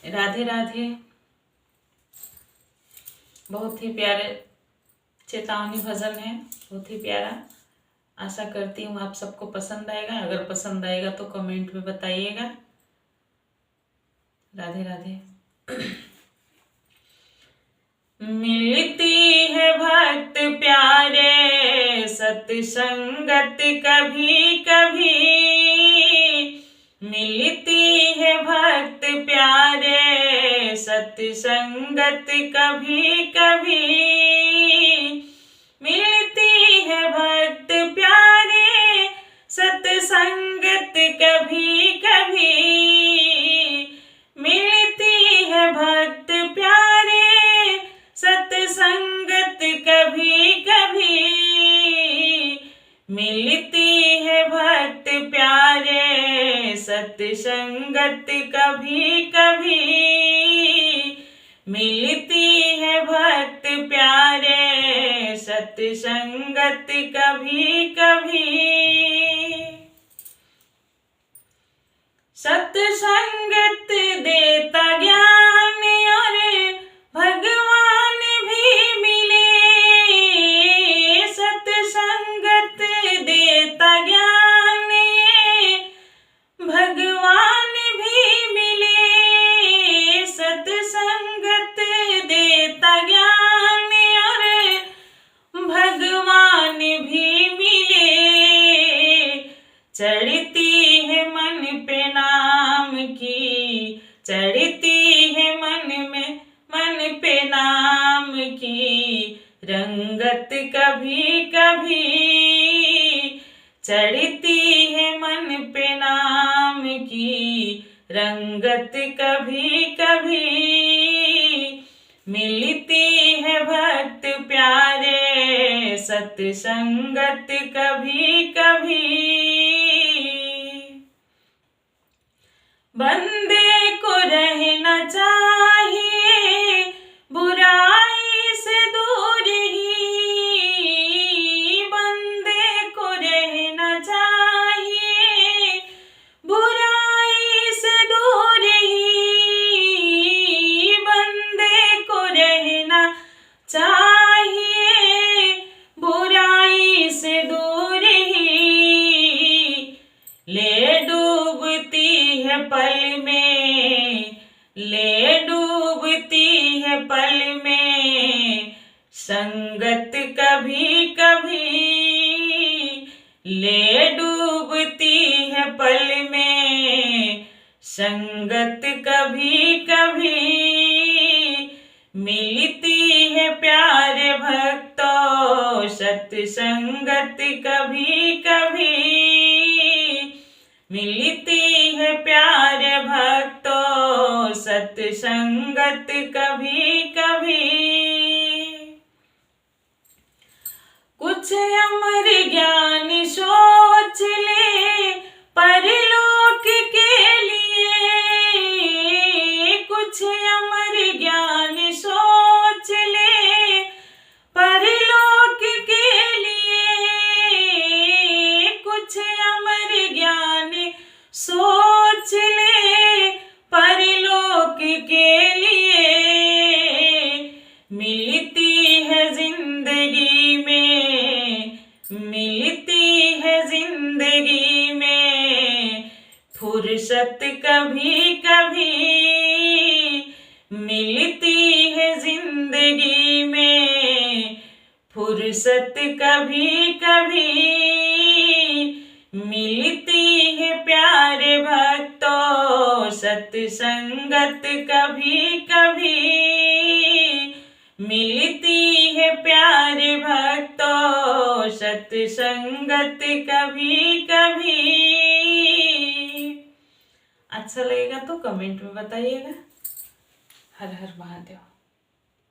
राधे राधे। बहुत ही प्यारे चेतावनी भजन है, बहुत ही प्यारा। आशा करती हूँ आप सबको पसंद आएगा। अगर पसंद आएगा तो कमेंट में बताइएगा। राधे राधे। मिलती है भक्त प्यारे सत्संगत कभी कभी, मिलती है भक्त प्यारे सत्संगत कभी कभी, मिलती है भक्त प्यारे सत्संगत कभी कभी, मिलती है भक्त प्यारे सत्संगत कभी कभी, मिलती है भक्त प्यारे सत्संगत कभी कभी, मिलती है भक्त प्यारे सत्संगत कभी कभी। सत्संगत देता ज्ञान और भगवान भी मिले, सत्संगत देता ज्ञान भगवान भी मिले, सत्संगत देता ज्ञान और भगवान भी मिले, चढ़ती है मन पे नाम की, चढ़ती है मन पे नाम की रंगत कभी कभी, चढ़ती है मन पे नाम की रंगत कभी कभी, मिलती है भक्त प्यारे सत्संगत कभी कभी। बंदे को रहना चाहिए बुराई से दूर ही, बंदे को रहना चाहिए बुराई से दूर ही, बंदे को रहना चाहिए बुराई से दूर ही, ले डूबती है पल में, ले डूबती है पल में संगत कभी कभी, ले डूबती है पल में संगत कभी कभी, मिलती है प्यारे भक्तों सत्संगत कभी कभी, मिलती है प्यारे भक्तों सत्संगत कभी कभी। कुछ अमर ज्ञान सोच ले परलोक के लिए, कुछ अमर ज्ञान सोच ले परलोक के लिए, कुछ अमर ज्ञान सोच ले परलोक के लिए, मिलती है जिंदगी में, मिलती है जिंदगी में फुर्सत कभी कभी, मिलती है जिंदगी में फुर्सत कभी कभी, मिलती है प्यारे भक्तों सत्संगत कभी कभी, मिलती है प्यारे भक्तों सत्संगत कभी कभी। अच्छा लगेगा तो कमेंट में बताइएगा। हर हर महादेव।